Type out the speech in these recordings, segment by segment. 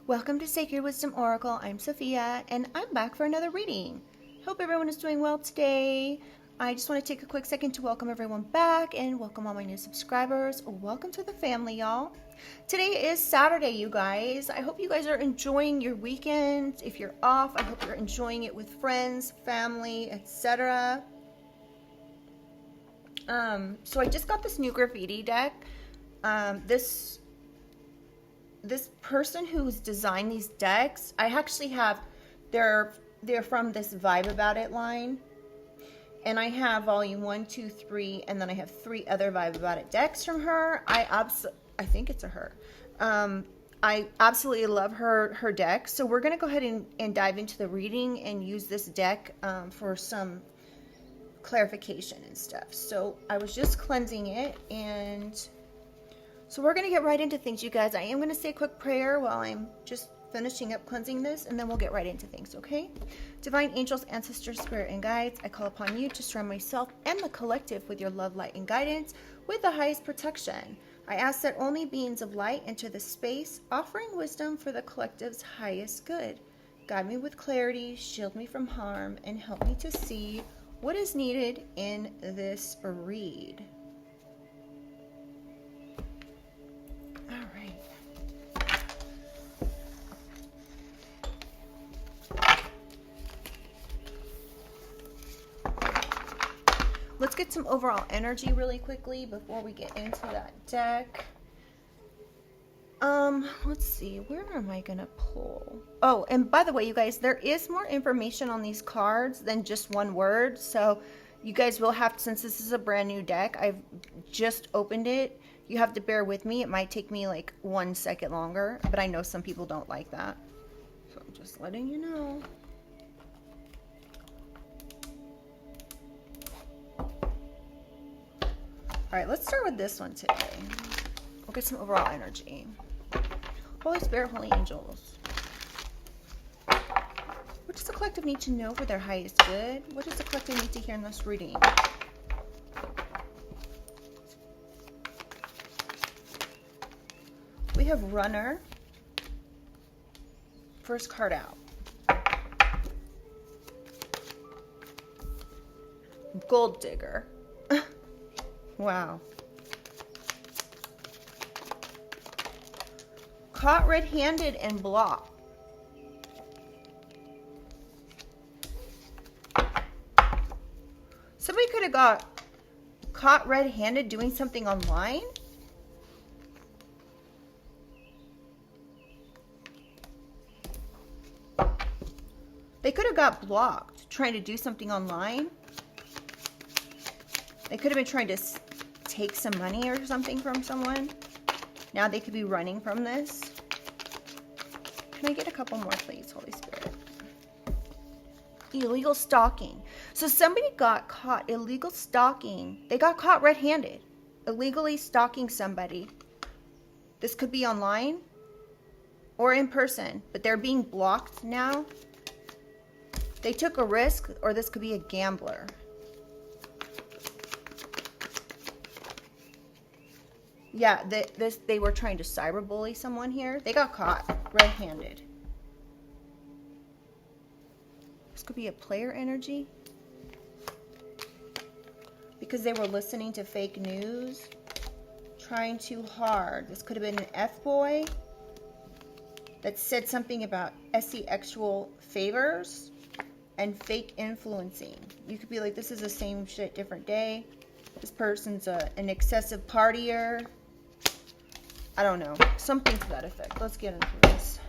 Welcome to Sacred Wisdom Oracle. I'm Sophia, and I'm back for another reading. Hope everyone is doing well today. I just want to take a quick second to welcome everyone back and welcome all my new subscribers. Welcome to the family, y'all. Today is Saturday, you guys. I hope you guys are enjoying your weekend. If you're off, I hope you're enjoying it with friends, family, etc. So I just got this new graffiti deck. This person who's designed these decks, I actually have, they're from this Vibe About It line. And I have volume 1, 2, 3, and then I have 3 other Vibe About It decks from her. I think it's a her. I absolutely love her deck. So we're going to go ahead and dive into the reading and use this deck for some clarification and stuff. So I was just cleansing it, and so we're going to get right into things, you guys. I am going to say a quick prayer while I'm just finishing up cleansing this, and then we'll get right into things, okay? Divine angels, ancestors, spirit, and guides, I call upon you to surround myself and the collective with your love, light, and guidance with the highest protection. I ask that only beings of light enter this space, offering wisdom for the collective's highest good. Guide me with clarity, shield me from harm, and help me to see what is needed in this read. Let's get some overall energy really quickly before we get into that deck. Let's see, where am I gonna pull? Oh, and by the way, you guys, there is more information on these cards than just one word. So you guys will have, since this is a brand new deck, I've just opened it. You have to bear with me. It might take me like 1 second longer, but I know some people don't like that. So I'm just letting you know. All right, let's start with this one today. We'll get some overall energy. Holy Spirit, Holy Angels. What does the collective need to know for their highest good? What does the collective need to hear in this reading? We have Runner. First card out. Gold Digger. Wow. Caught red-handed and blocked. Somebody could have got caught red-handed doing something online. They could have got blocked trying to do something online. They could have been trying to take some money or something from someone. Now they could be running from this. Can I get a couple more, please, Holy Spirit? Illegal stalking. So somebody got caught illegal stalking. They got caught red-handed, illegally stalking somebody. This could be online or in person, but they're being blocked now. They took a risk, or this could be a gambler. Yeah, they were trying to cyberbully someone here. They got caught red-handed. This could be a player energy. Because they were listening to fake news. Trying too hard. This could have been an F-boy that said something about sexual favors and fake influencing. You could be like, this is the same shit, different day. This person's an excessive partier. I don't know. Something to that effect. Let's get into this.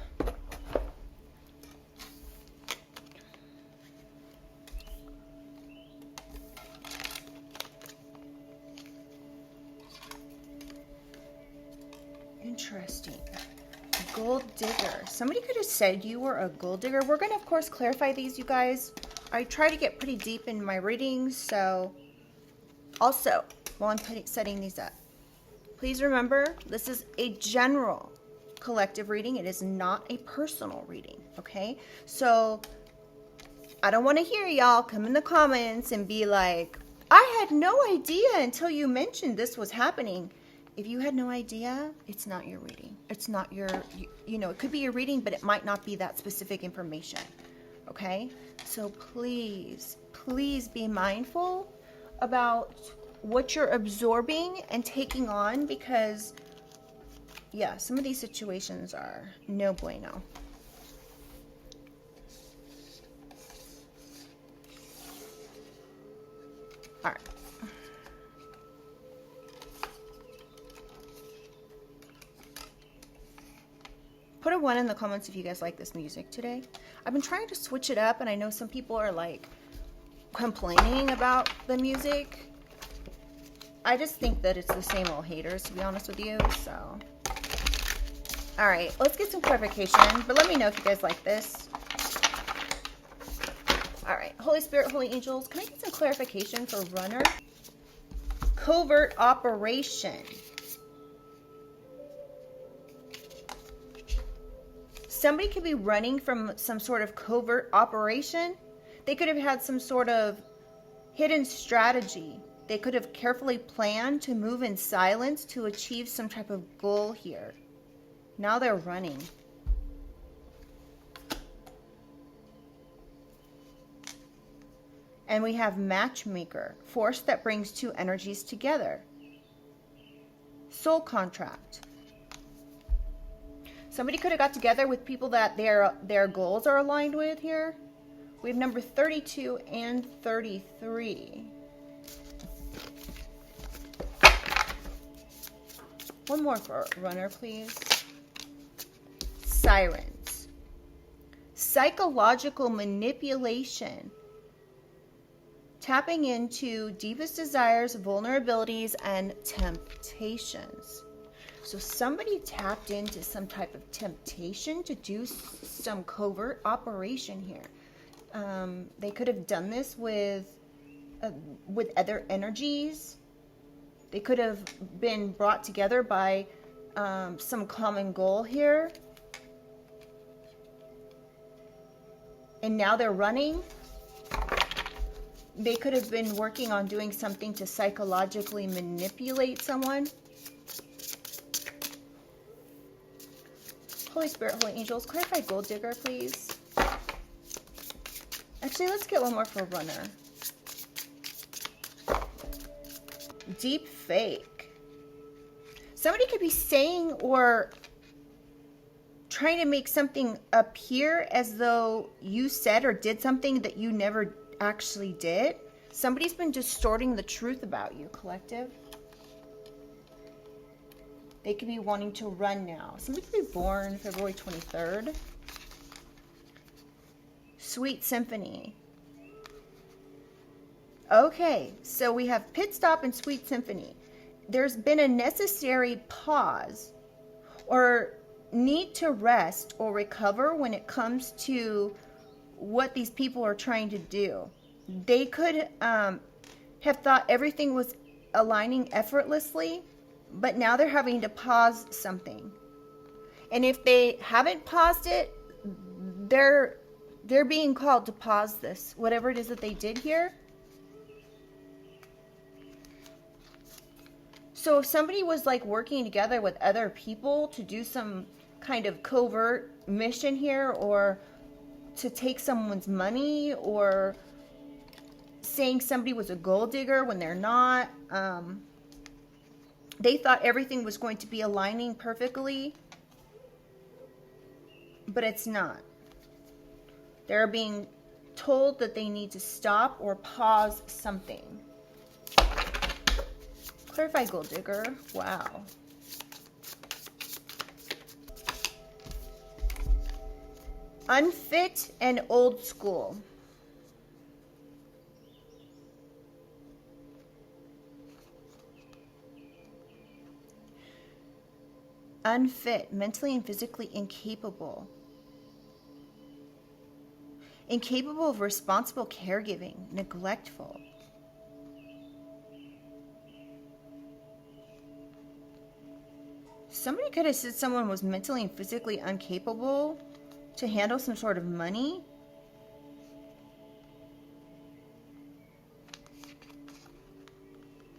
Interesting. Gold digger. Somebody could have said you were a gold digger. We're going to, of course, clarify these, you guys. I try to get pretty deep in my readings, so also, while I'm setting these up, please remember, this is a general collective reading. It is not a personal reading, okay? So, I don't want to hear y'all come in the comments and be like, I had no idea until you mentioned this was happening if you had no idea, it's not your reading. It's not your, you know, it could be your reading, but it might not be that specific information. Okay? So please, please be mindful about what you're absorbing and taking on, because yeah, some of these situations are no bueno. All right. Put a 1 in the comments if you guys like this music today. I've been trying to switch it up, and I know some people are like complaining about the music. I just think that it's the same old haters, to be honest with you. So, all right, let's get some clarification, but let me know if you guys like this. All right, Holy Spirit, Holy Angels, can I get some clarification for runner? Covert operation. Somebody could be running from some sort of covert operation. They could have had some sort of hidden strategy. They could have carefully planned to move in silence to achieve some type of goal here. Now they're running. And we have matchmaker, force that brings two energies together. Soul contract. Somebody could have got together with people that their goals are aligned with here. We have number 32 and 33. One more for runner, please. Sirens. Psychological manipulation. Tapping into deepest desires, vulnerabilities, and temptations. So somebody tapped into some type of temptation to do some covert operation here. They could have done this with other energies. They could have been brought together by some common goal here. And now they're running. They could have been working on doing something to psychologically manipulate someone. Holy Spirit, Holy Angels, clarify gold digger, please. Actually, let's get one more for runner. Deep fake. Somebody could be saying or trying to make something appear as though you said or did something that you never actually did. Somebody's been distorting the truth about you, collective. They could be wanting to run now. Somebody could be born February 23rd. Sweet Symphony. Okay, so we have Pit Stop and Sweet Symphony. There's been a necessary pause or need to rest or recover when it comes to what these people are trying to do. They could have thought everything was aligning effortlessly, but now they're having to pause something. And if they haven't paused it, they're being called to pause this, whatever it is that they did here. So if somebody was like working together with other people to do some kind of covert mission here, or to take someone's money, or saying somebody was a gold digger when they're not, they thought everything was going to be aligning perfectly, but it's not. They're being told that they need to stop or pause something. Clarify gold digger. Wow. Unfit and old school. Unfit, mentally and physically incapable. Incapable of responsible caregiving, neglectful. Somebody could have said someone was mentally and physically incapable to handle some sort of money.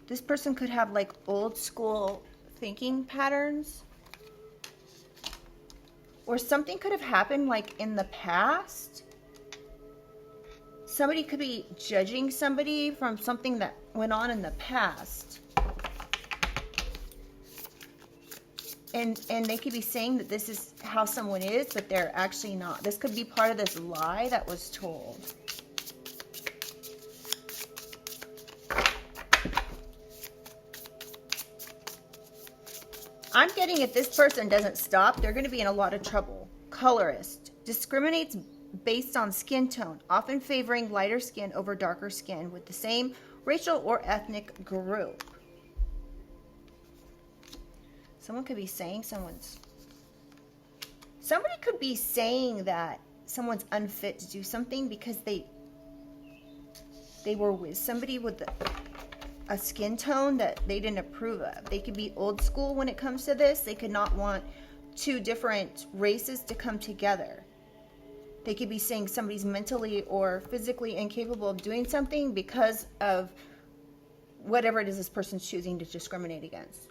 This person could have like old school thinking patterns. Or something could have happened like in the past. Somebody could be judging somebody from something that went on in the past. And they could be saying that this is how someone is, but they're actually not. This could be part of this lie that was told. I'm getting if this person doesn't stop, they're going to be in a lot of trouble. Colorist. Discriminates based on skin tone, often favoring lighter skin over darker skin with the same racial or ethnic group. Someone could be saying somebody could be saying that someone's unfit to do something because they were with somebody with a skin tone that they didn't approve of. They could be old school when it comes to this. They could not want two different races to come together. They could be saying somebody's mentally or physically incapable of doing something because of whatever it is this person's choosing to discriminate against.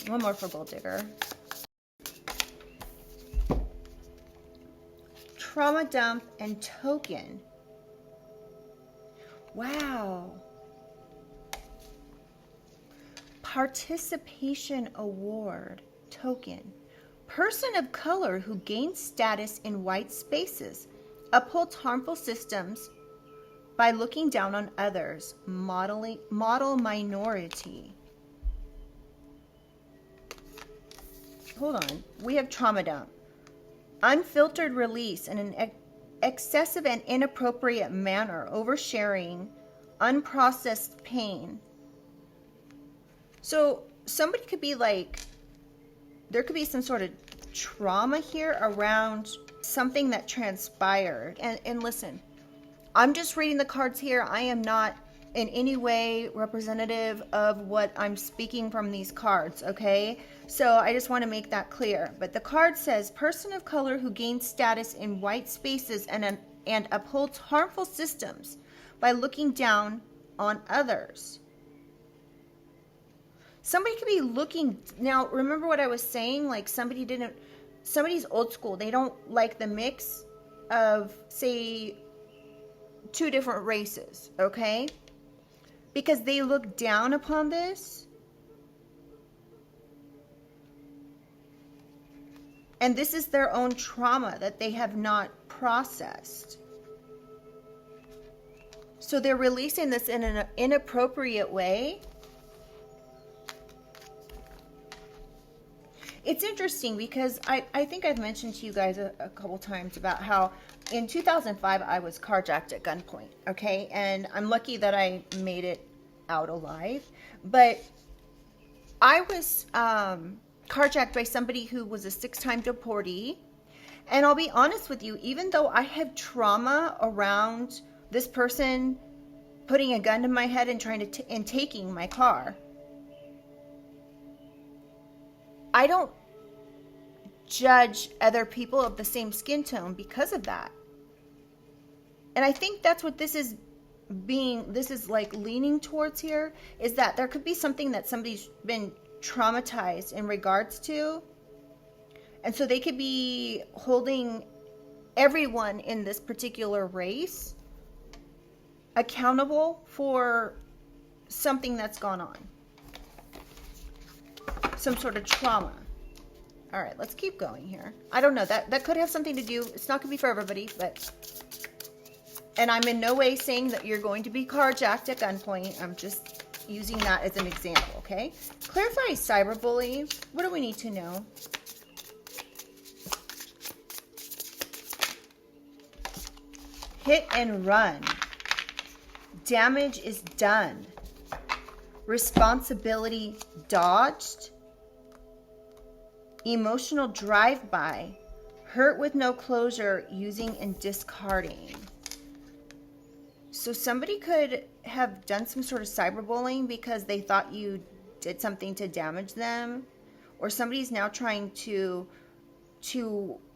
One more for Gold Digger. Trauma dump and token. Wow. Participation award token. Person of color who gains status in white spaces, upholds harmful systems by looking down on others. Model minority. Hold on. We have trauma dump. Unfiltered release in an excessive and inappropriate manner, oversharing, unprocessed pain. So somebody could be like, there could be some sort of trauma here around something that transpired. And listen, I'm just reading the cards here. I am not in any way representative of what I'm speaking from these cards, okay? So I just want to make that clear. But the card says, person of color who gains status in white spaces and upholds harmful systems by looking down on others. Somebody could be looking, now remember what I was saying, like somebody's old school. They don't like the mix of, say, two different races, okay? Because they look down upon this. And this is their own trauma that they have not processed. So they're releasing this in an inappropriate way. It's interesting because I think I've mentioned to you guys a couple times about how in 2005 I was carjacked at gunpoint, okay? And I'm lucky that I made it out alive. But I was carjacked by somebody who was a 6-time deportee. And I'll be honest with you, even though I have trauma around this person putting a gun to my head and trying to and taking my car, I don't judge other people of the same skin tone because of that. And I think that's what this is like leaning towards here, is that there could be something that somebody's been traumatized in regards to. And so they could be holding everyone in this particular race accountable for something that's gone on. Some sort of trauma. All right, let's keep going here. I don't know. That could have something to do. It's not going to be for everybody, but... And I'm in no way saying that you're going to be carjacked at gunpoint. I'm just using that as an example, okay? Clarify cyberbully. What do we need to know? Hit and run. Damage is done. Responsibility dodged. Emotional drive-by. Hurt with no closure, using and discarding. So somebody could have done some sort of cyberbullying because they thought you did something to damage them. Or somebody's now trying to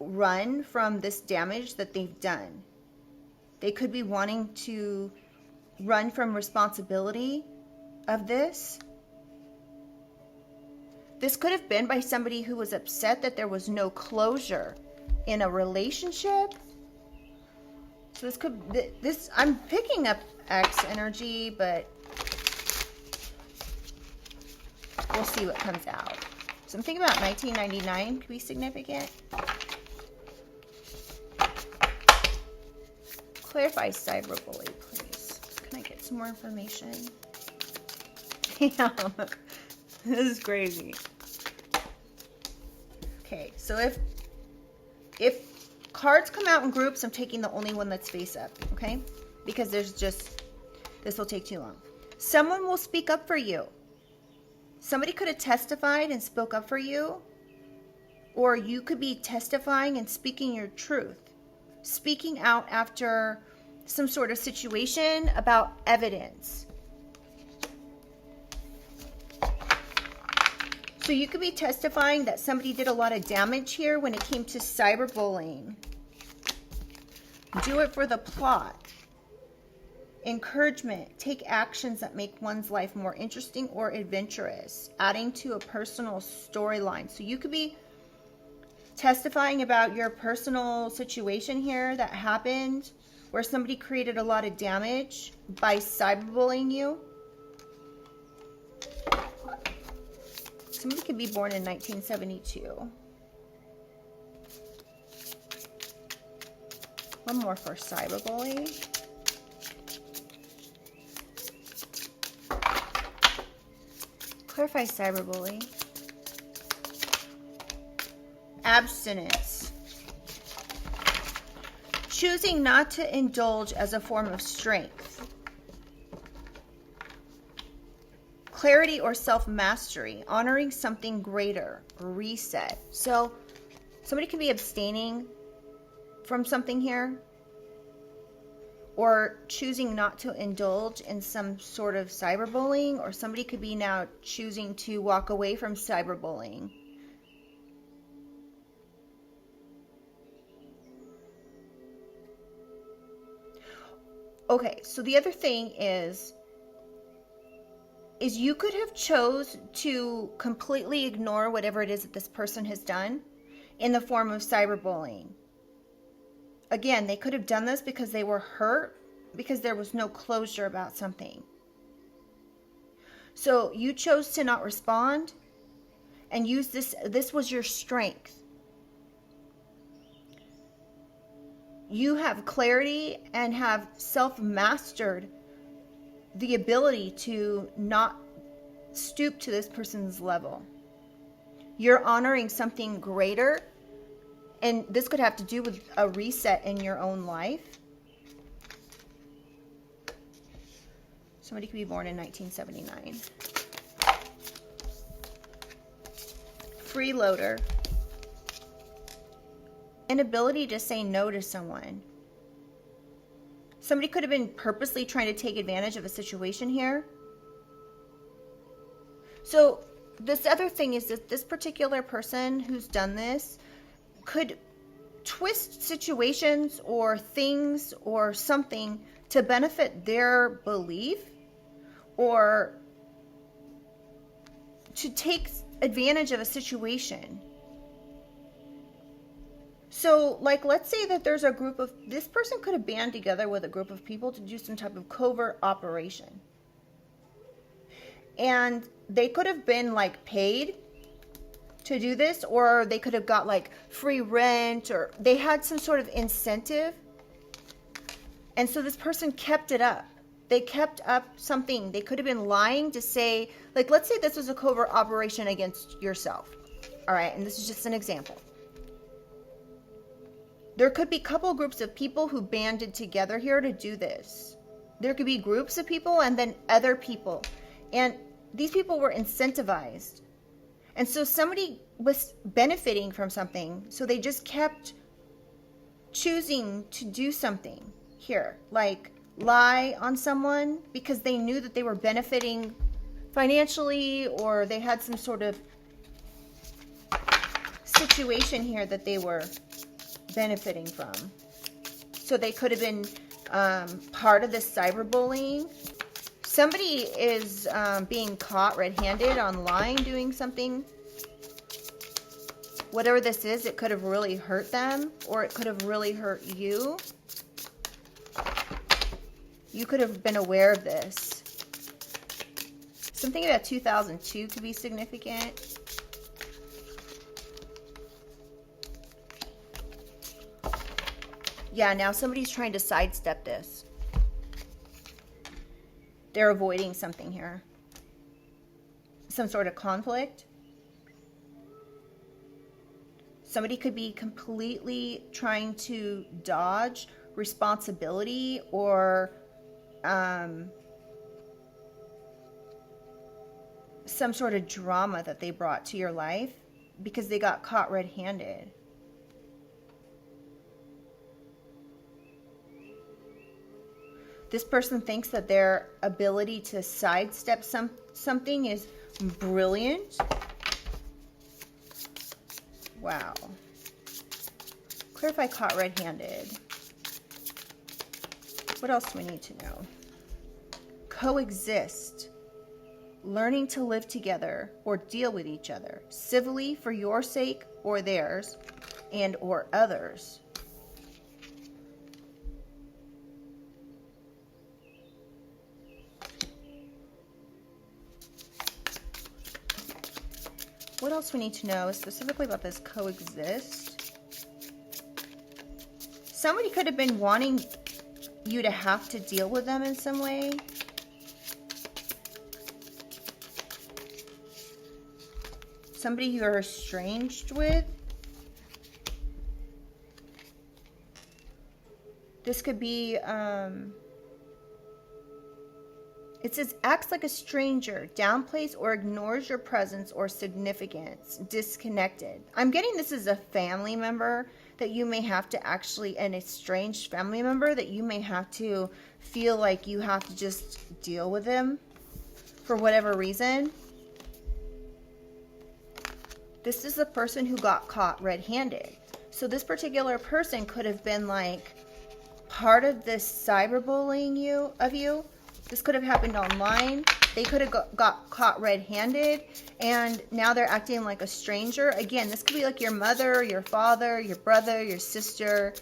run from this damage that they've done. They could be wanting to run from responsibility of this. This could have been by somebody who was upset that there was no closure in a relationship. So I'm picking up X energy, but we'll see what comes out. So I'm thinking about 1999 could be significant. Clarify cyberbully, please. Can I get some more information? Damn. This is crazy. Okay, so if cards come out in groups, I'm taking the only one that's face up, okay? Because this will take too long. Someone will speak up for you. Somebody could have testified and spoke up for you, or you could be testifying and speaking your truth. Speaking out after some sort of situation about evidence. So you could be testifying that somebody did a lot of damage here when it came to cyberbullying. Do it for the plot. Encouragement. Take actions that make one's life more interesting or adventurous. Adding to a personal storyline. So you could be testifying about your personal situation here that happened where somebody created a lot of damage by cyberbullying you. Somebody could be born in 1972. One more for cyberbully. Clarify cyberbully. Abstinence. Choosing not to indulge as a form of strength. Clarity or self-mastery. Honoring something greater. Reset. So somebody can be abstaining from something here, or choosing not to indulge in some sort of cyberbullying, or somebody could be now choosing to walk away from cyberbullying. Okay, so the other thing is you could have chose to completely ignore whatever it is that this person has done in the form of cyberbullying. Again, they could have done this because they were hurt, because there was no closure about something. So you chose to not respond and use this. This was your strength. You have clarity and have self-mastered the ability to not stoop to this person's level. You're honoring something greater. And this could have to do with a reset in your own life. Somebody could be born in 1979. Freeloader. Inability to say no to someone. Somebody could have been purposely trying to take advantage of a situation here. So this other thing is that this particular person who's done this could twist situations or things or something to benefit their belief, or to take advantage of a situation. So, like, let's say that there's a group of, this person could have banded together with a group of people to do some type of covert operation. And they could have been, like, paid to do this, or they could have got like free rent, or they had some sort of incentive. And so this person kept it up. They kept up something. They could have been lying to say, like, let's say this was a covert operation against yourself. All right, and this is just an example. There could be a couple groups of people who banded together here to do this. There could be groups of people and then other people. And these people were incentivized. And so somebody was benefiting from something, so they just kept choosing to do something here, like lie on someone because they knew that they were benefiting financially, or they had some sort of situation here that they were benefiting from. So they could have been part of this cyberbullying. Somebody is being caught red-handed online doing something. Whatever this is, it could have really hurt them, or it could have really hurt you. You could have been aware of this. Something about 2002 could be significant. Yeah, now somebody's trying to sidestep this. They're avoiding something here. Some sort of conflict. Somebody could be completely trying to dodge responsibility or some sort of drama that they brought to your life because they got caught red-handed. This person thinks that their ability to sidestep something is brilliant. Wow. Clarify caught red-handed. What else do we need to know? Coexist. Learning to live together or deal with each other civilly for your sake or theirs and or others. What else we need to know specifically about this coexist? Somebody could have been wanting you to have to deal with them in some way. Somebody you're estranged with. This could be, it says, acts like a stranger, downplays or ignores your presence or significance, disconnected. I'm getting this is a family member that you may have to actually, an estranged family member that you may have to feel like you have to just deal with them for whatever reason. This is the person who got caught red-handed. So this particular person could have been like part of this cyberbullying of you. This could have happened online. They could have got caught red-handed, and now they're acting like a stranger. Again, this could be like your mother, your father, your brother, your sister,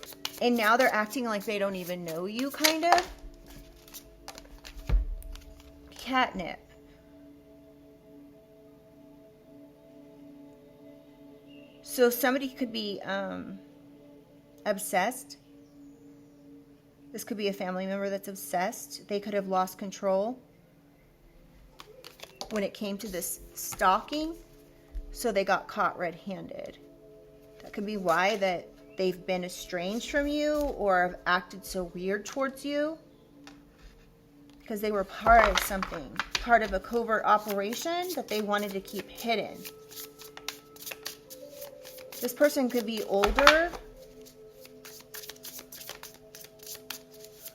and now they're acting like they don't even know you, kind of. Catnip. So somebody could be obsessed. This could be a family member that's obsessed. They could have lost control when it came to this stalking, so they got caught red-handed. That could be why that they've been estranged from you or have acted so weird towards you, because they were part of something, part of a covert operation that they wanted to keep hidden. This person could be older.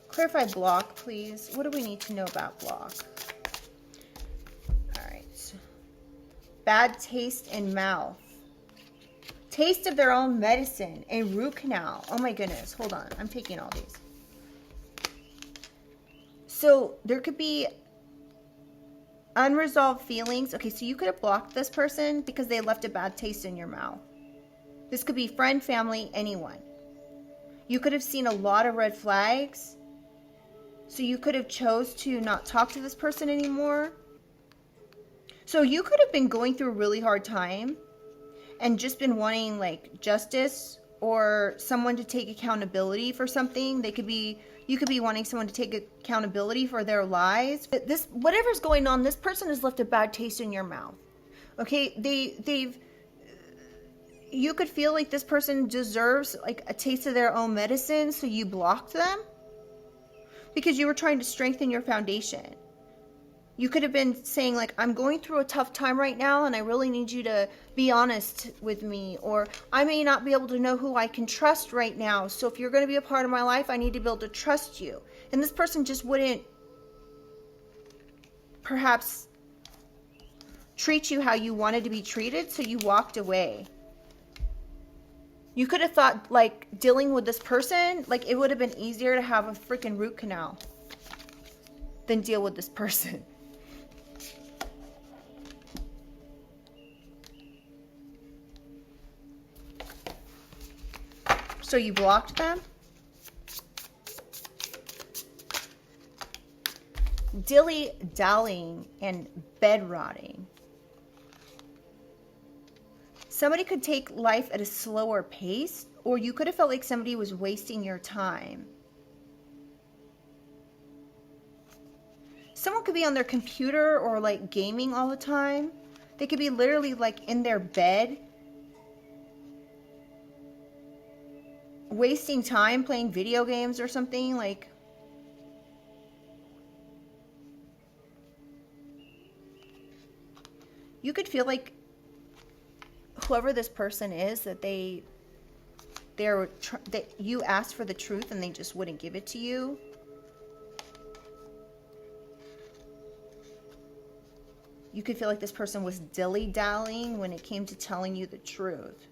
Clarify block, please. What do we need to know about block? All right. Bad taste in mouth. Taste of their own medicine. A root canal. Oh my goodness. Hold on. I'm taking all these. So there could be unresolved feelings. Okay, so you could have blocked this person because they left a bad taste in your mouth. This could be friend, family, anyone. You could have seen a lot of red flags. So you could have chose to not talk to this person anymore. So you could have been going through a really hard time and just been wanting like justice or someone to take accountability for something. You could be wanting someone to take accountability for their lies. But this, whatever's going on, this person has left a bad taste in your mouth. Okay, you could feel like this person deserves like a taste of their own medicine, so you blocked them because you were trying to strengthen your foundation. You could have been saying like, I'm going through a tough time right now and I really need you to be honest with me, or I may not be able to know who I can trust right now, so if you're going to be a part of my life, I need to be able to trust you. And this person just wouldn't perhaps treat you how you wanted to be treated, so you walked away. You could have thought, like, dealing with this person, like, it would have been easier to have a freaking root canal than deal with this person. So you blocked them? Dilly-dallying and bed rotting. Somebody could take life at a slower pace, or you could have felt like somebody was wasting your time. Someone could be on their computer or like gaming all the time. They could be literally like in their bed, wasting time playing video games or something. Like, you could feel like whoever this person is, that you asked for the truth and they just wouldn't give it to you. You could feel like this person was dilly-dallying when it came to telling you the truth.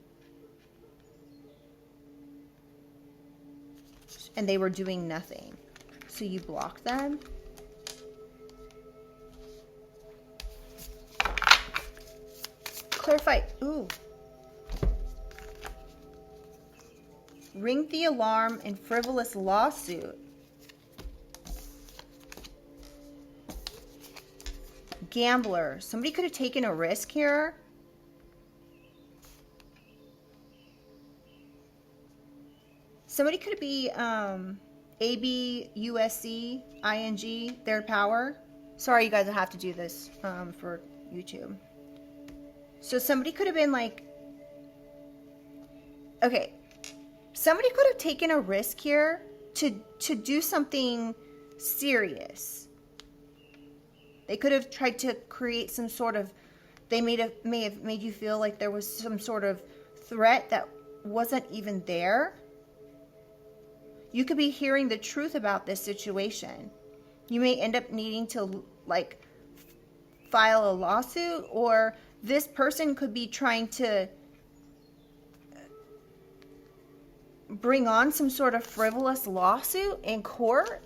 And they were doing nothing. So you blocked them. Clarify. Ooh. Ring the alarm in frivolous lawsuit. Gambler. Somebody could have taken a risk here. Somebody could be ABUSC ING, their power. Sorry, you guys, I have to do this for YouTube. So somebody could have been like, okay, somebody could have taken a risk here to do something serious. They could have tried to create some sort of, they may have made you feel like there was some sort of threat that wasn't even there. You could be hearing the truth about this situation. You may end up needing to like file a lawsuit, or this person could be trying to bring on some sort of frivolous lawsuit in court.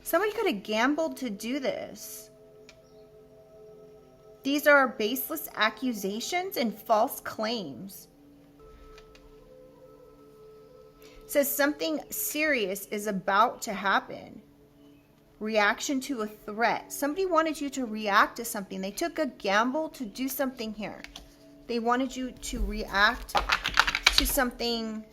Somebody could have gambled to do this. These are baseless accusations and false claims. It says something serious is about to happen. Reaction to a threat. Somebody wanted you to react to something. They took a gamble to do something here. They wanted you to react to something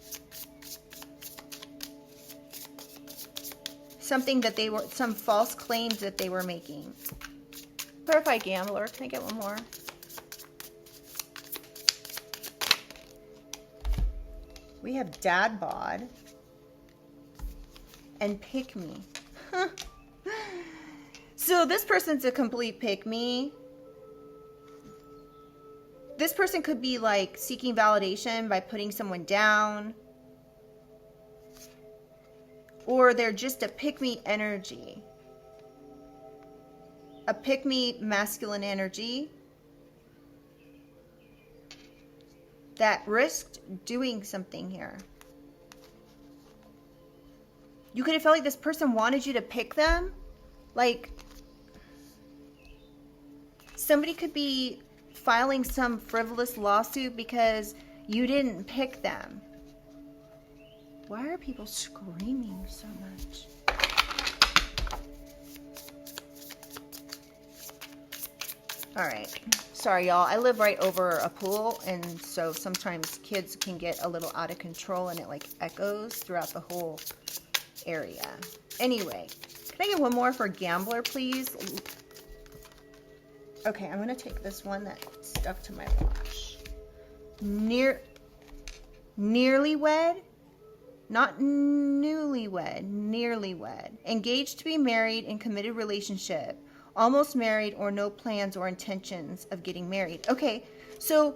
that they were, some false claims that they were making. Clarify gambler. Can I get one more? We have dad bod and pick me. So this person's a complete pick me. This person could be like seeking validation by putting someone down. Or they're just a pick me energy. A pick me masculine energy that risked doing something here. You could have felt like this person wanted you to pick them. Like, somebody could be filing some frivolous lawsuit because you didn't pick them. Why are people screaming so much? All right. Sorry, y'all. I live right over a pool, and so sometimes kids can get a little out of control, and it like echoes throughout the whole area. Anyway, can I get one more for gambler, please? Okay, I'm going to take this one that stuck to my watch. Nearly wed? Not newlywed, nearly wed. Engaged to be married in committed relationship. Almost married or no plans or intentions of getting married. Okay, so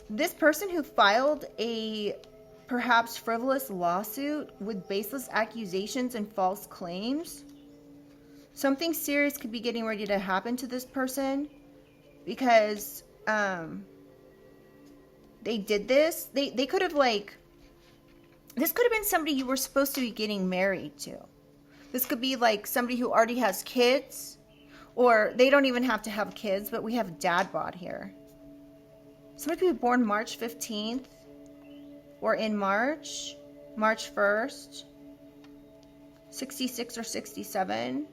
this person who filed a perhaps frivolous lawsuit with baseless accusations and false claims, something serious could be getting ready to happen to this person because they did this, they could have like, this could have been somebody you were supposed to be getting married to. This could be like somebody who already has kids, or they don't even have to have kids, but we have a dad bod here. Somebody could be born March 15th or in March 1st, 66 or 67.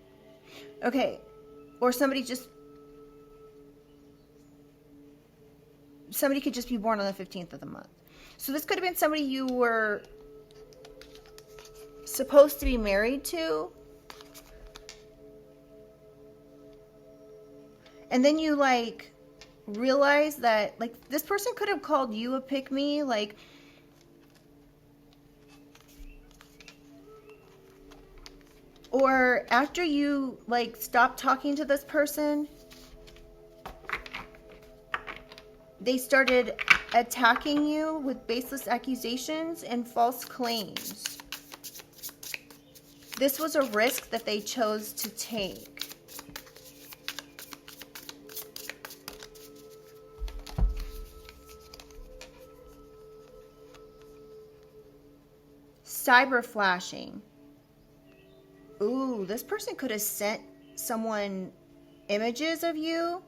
Okay, or somebody could just be born on the 15th of the month. So this could have been somebody you were supposed to be married to, and then you like realize that like this person could have called you a pick-me, like or after you like stop talking to this person, they started attacking you with baseless accusations and false claims. This was a risk that they chose to take. Cyber flashing. Ooh, this person could have sent someone images of you.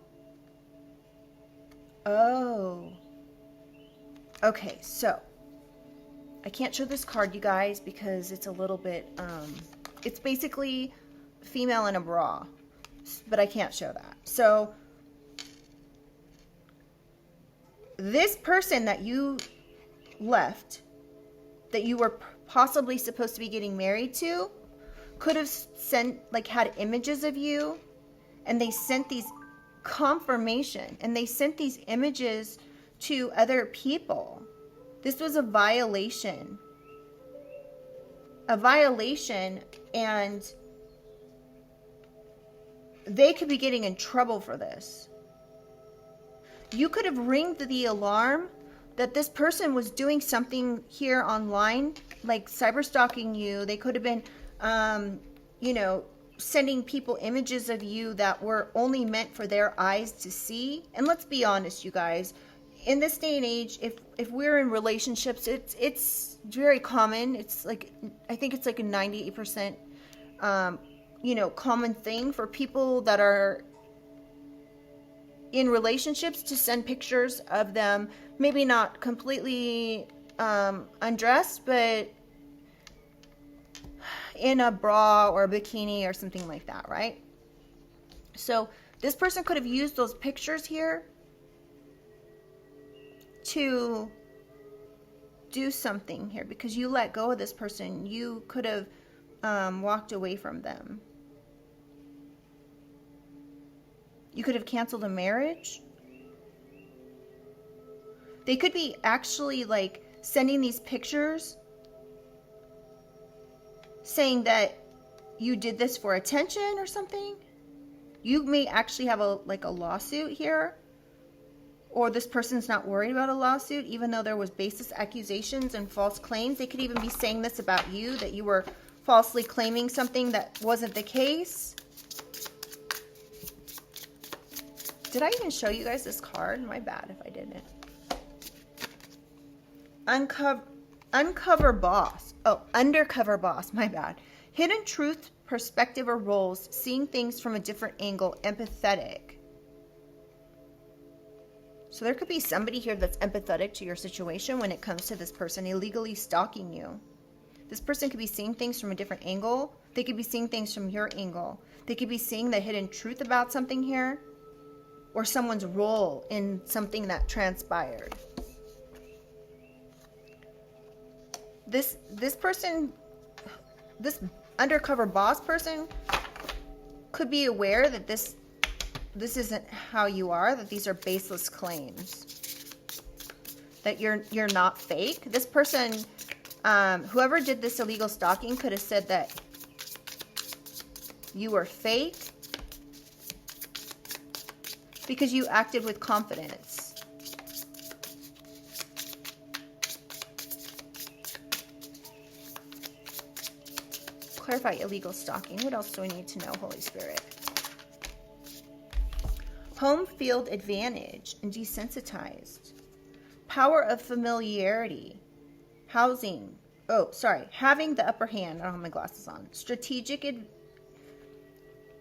Oh. Okay, so I can't show this card, you guys, because it's a little bit, it's basically female in a bra, but I can't show that. So this person that you left, that you were possibly supposed to be getting married to, could have sent, like, had images of you, and they sent these confirmation, and they sent these images to other people. This was a violation. And they could be getting in trouble for this. You could have ringed the alarm that this person was doing something here online, like cyberstalking you. They could have been, you know, sending people images of you that were only meant for their eyes to see. And let's be honest, you guys, in this day and age, if we're in relationships, it's very common. It's like, I think it's like a 98%, you know, common thing for people that are in relationships to send pictures of them, maybe not completely undressed, but in a bra or a bikini or something like that, right? So this person could have used those pictures here to do something here, because you let go of this person. You could have walked away from them. You could have canceled a marriage. They could be actually like sending these pictures saying that you did this for attention or something. You may actually have a lawsuit here, or this person's not worried about a lawsuit, even though there was baseless accusations and false claims. They could even be saying this about you, that you were falsely claiming something that wasn't the case. Did I even show you guys this card? My bad if I didn't. Uncover boss. Oh, undercover boss. My bad. Hidden truth, perspective, or roles. Seeing things from a different angle. Empathetic. So there could be somebody here that's empathetic to your situation when it comes to this person illegally stalking you. This person could be seeing things from a different angle. They could be seeing things from your angle. They could be seeing the hidden truth about something here, or someone's role in something that transpired. This person, this undercover boss person, could be aware that this isn't how you are, that these are baseless claims, that you're not fake. This person, whoever did this illegal stalking, could have said that you were fake because you acted with confidence. Clarify illegal stalking. What else do I need to know, Holy Spirit? Home field advantage and desensitized. Power of familiarity. Having the upper hand. I don't have my glasses on.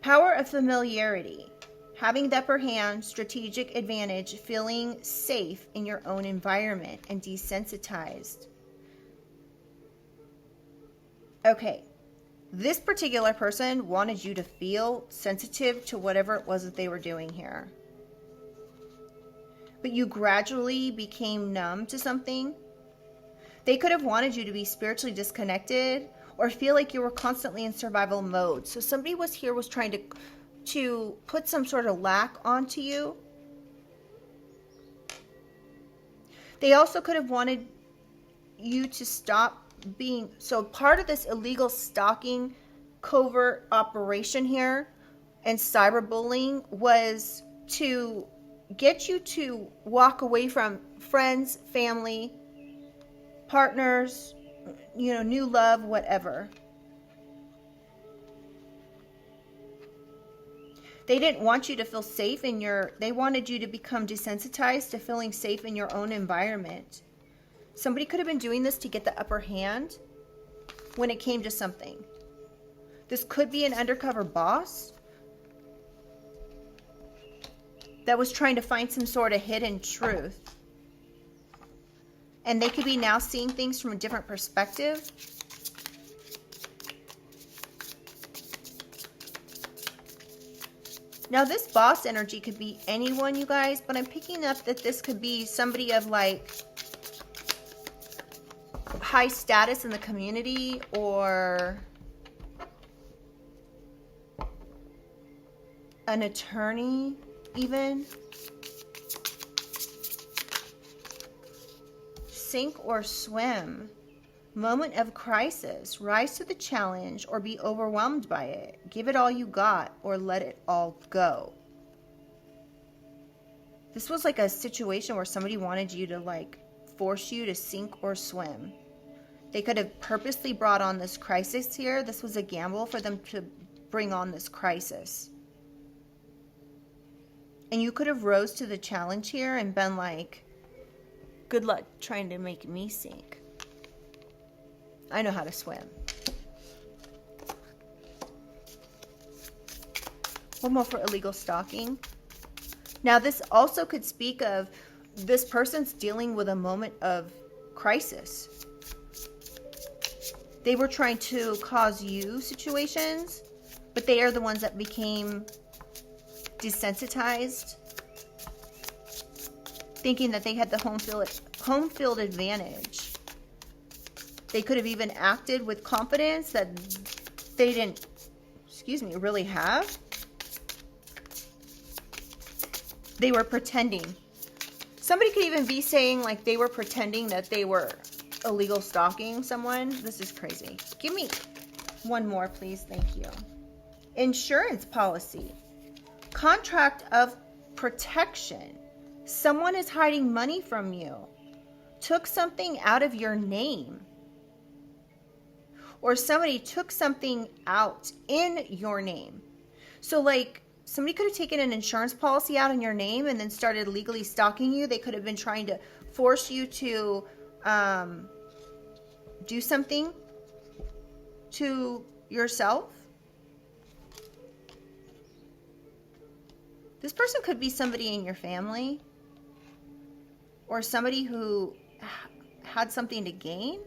Power of familiarity. Having the upper hand, strategic advantage, feeling safe in your own environment and desensitized. Okay, this particular person wanted you to feel sensitive to whatever it was that they were doing here. But you gradually became numb to something. They could have wanted you to be spiritually disconnected or feel like you were constantly in survival mode. So somebody was trying to put some sort of lack onto you. They also could have wanted you to stop being, so part of this illegal stalking covert operation here and cyberbullying was to get you to walk away from friends, family, partners, new love, whatever. They didn't want you to feel safe they wanted you to become desensitized to feeling safe in your own environment. Somebody could have been doing this to get the upper hand when it came to something. This could be an undercover boss that was trying to find some sort of hidden truth. And they could be now seeing things from a different perspective. Now this boss energy could be anyone, you guys, but I'm picking up that this could be somebody of like high status in the community or an attorney even. Sink or swim. Moment of crisis. Rise to the challenge or be overwhelmed by it. Give it all you got or let it all go. This was like a situation where somebody wanted you to like force you to sink or swim. They could have purposely brought on this crisis here. This was a gamble for them to bring on this crisis. And you could have rose to the challenge here and been like, good luck trying to make me sink. I know how to swim. One more for illegal stalking. Now this also could speak of this person's dealing with a moment of crisis. They were trying to cause you situations, but they are the ones that became desensitized, thinking that they had the home field advantage. They could have even acted with confidence that they didn't, really have. They were pretending. Somebody could even be saying like they were pretending that they were illegal stalking someone. This is crazy. Give me one more, please. Thank you. Insurance policy. Contract of protection. Someone is hiding money from you. Took something out of your name. Or somebody took something out in your name. So like somebody could have taken an insurance policy out in your name and then started legally stalking you. They could have been trying to force you to do something to yourself. This person could be somebody in your family or somebody who had something to gain.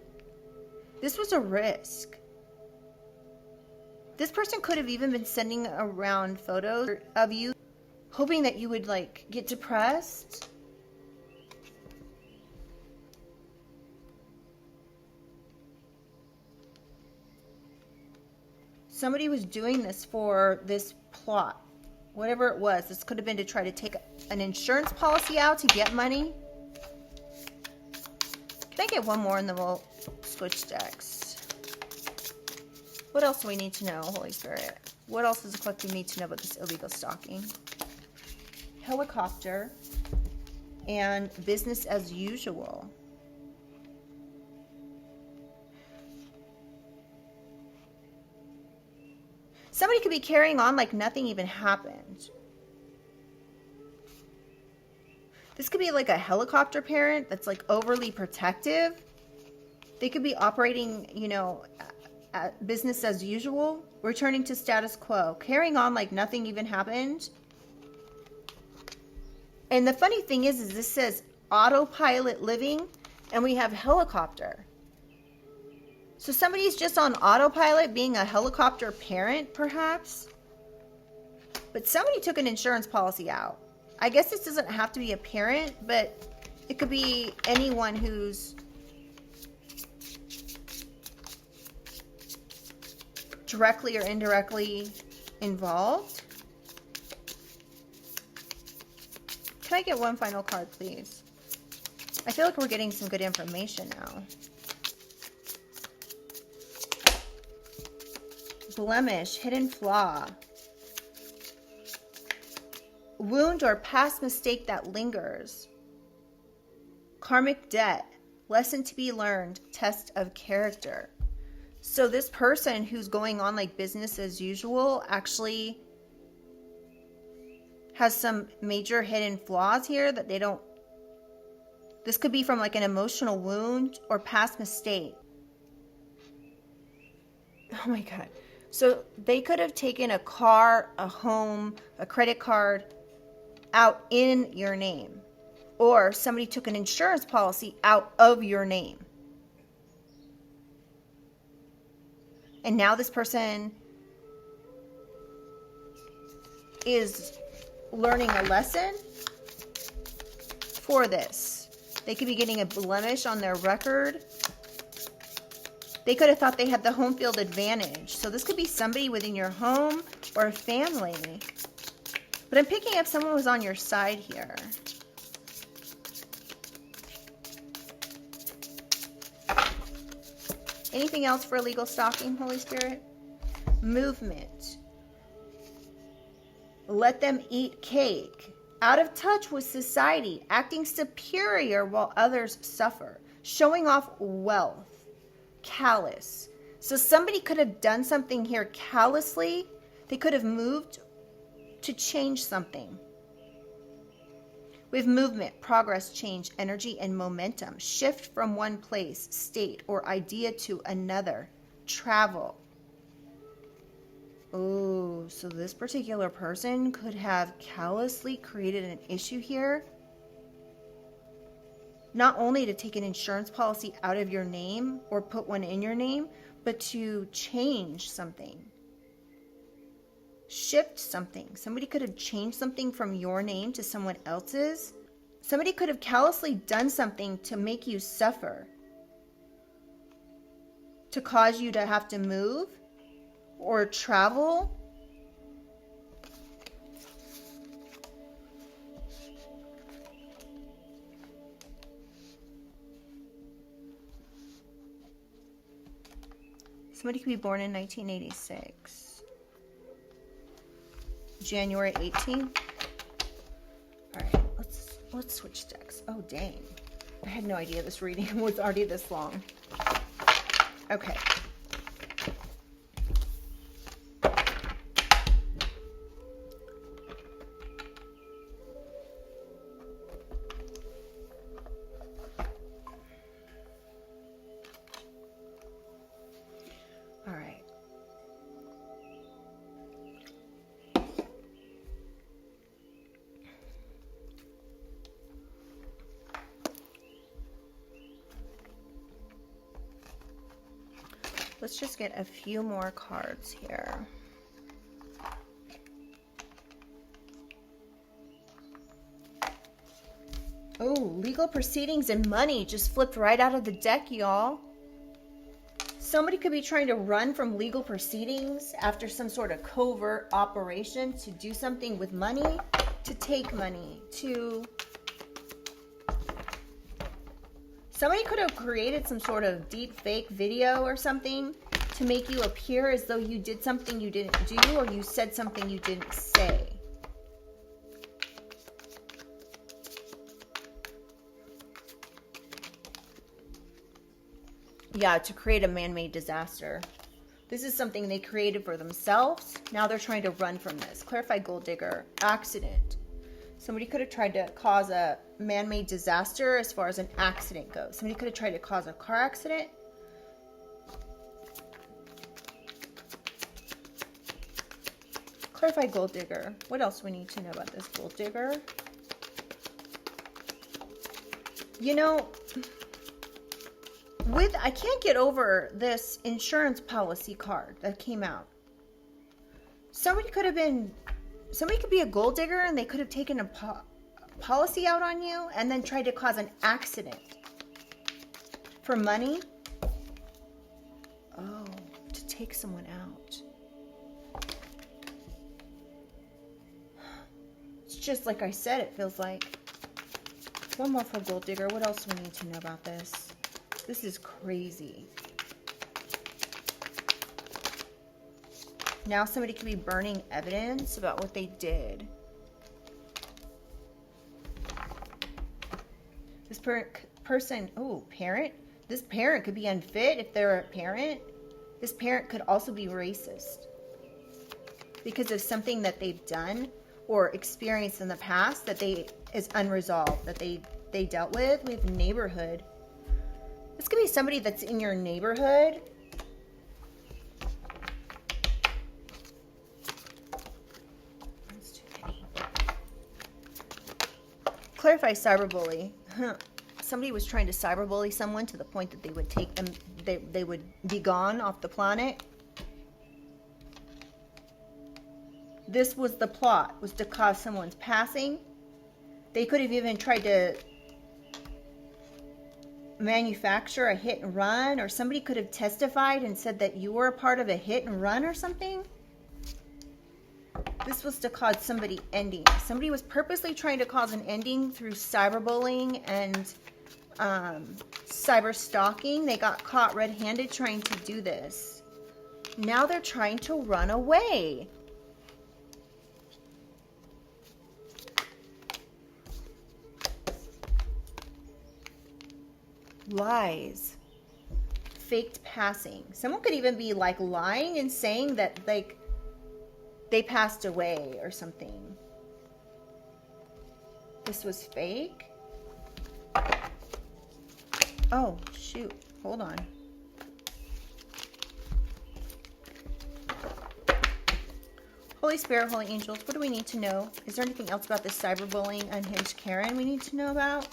This was a risk. This person could have even been sending around photos of you, hoping that you would like get depressed. Somebody was doing this for this plot, whatever it was. This could have been to try to take an insurance policy out to get money. Can I get one more and then we'll switch decks? What else do we need to know, Holy Spirit? What else does the collective need to know about this illegal stalking? Helicopter and business as usual. Somebody could be carrying on like nothing even happened. This could be like a helicopter parent that's like overly protective. They could be operating, you know, business as usual, returning to status quo, carrying on like nothing even happened. And the funny thing is this says autopilot living, and we have helicopter. So somebody's just on autopilot being a helicopter parent, perhaps. But somebody took an insurance policy out. I guess this doesn't have to be a parent, but it could be anyone who's directly or indirectly involved. Can I get one final card, please? I feel like we're getting some good information now. Blemish, hidden flaw. Wound or past mistake that lingers. Karmic debt, lesson to be learned, test of character. So this person who's going on like business as usual actually has some major hidden flaws here that they don't. This could be from like an emotional wound or past mistake. Oh my God. So they could have taken a car, a home, a credit card out in your name. Or somebody took an insurance policy out of your name. And now this person is learning a lesson for this. They could be getting a blemish on their record. They could have thought they had the home field advantage. So this could be somebody within your home or a family. But I'm picking up someone who's on your side here. Anything else for illegal stalking, Holy Spirit? Movement. Let them eat cake. Out of touch with society. Acting superior while others suffer. Showing off wealth. Callous. So somebody could have done something here callously. They could have moved to change something. We have movement, progress, change, energy, and momentum. Shift from one place, state, or idea to another. Travel. Oh, so this particular person could have callously created an issue here. Not only to take an insurance policy out of your name or put one in your name, but to change something. Shift something. Somebody could have changed something from your name to someone else's. Somebody could have callously done something to make you suffer. To cause you to have to move or travel. Somebody could be born in 1986. January 18th. All right, let's switch decks. Oh, dang. I had no idea this reading was already this long. Okay. All right. Let's just get a few more cards here. Oh, legal proceedings and money just flipped right out of the deck, y'all. Somebody could be trying to run from legal proceedings after some sort of covert operation to do something with money, to take money, to... Somebody could have created some sort of deep fake video or something to make you appear as though you did something you didn't do or you said something you didn't say. Yeah, to create a man-made disaster. This is something they created for themselves. Now they're trying to run from this. Clarified gold digger. Accident. Somebody could have tried to cause a man-made disaster as far as an accident goes. Somebody could have tried to cause a car accident. Clarify gold digger. What else do we need to know about this gold digger? You know, I can't get over this insurance policy card that came out. Somebody could be a gold digger and they could have taken a policy out on you and then tried to cause an accident for money. Oh, to take someone out. It's just like I said, it feels like. One more for gold digger. What else do we need to know about this? This is crazy. Now somebody could be burning evidence about what they did. This person, oh, parent. This parent could be unfit if they're a parent. This parent could also be racist because of something that they've done or experienced in the past that is unresolved, that they dealt with. We have neighborhood. This could be somebody that's in your neighborhood. That's too many. Clarify cyberbully. Somebody was trying to cyberbully someone to the point that they would take them, they would be gone off the planet. This was the plot, was to cause someone's passing. They could have even tried to manufacture a hit and run, or somebody could have testified and said that you were a part of a hit and run or something. This was to cause somebody ending. Somebody was purposely trying to cause an ending through cyberbullying and cyberstalking. They got caught red-handed trying to do this. Now they're trying to run away. Lies. Faked passing. Someone could even be like lying and saying that like they passed away or something. This was fake. Oh, shoot. Hold on. Holy Spirit, Holy Angels, what do we need to know? Is there anything else about this cyberbullying unhinged Karen we need to know about?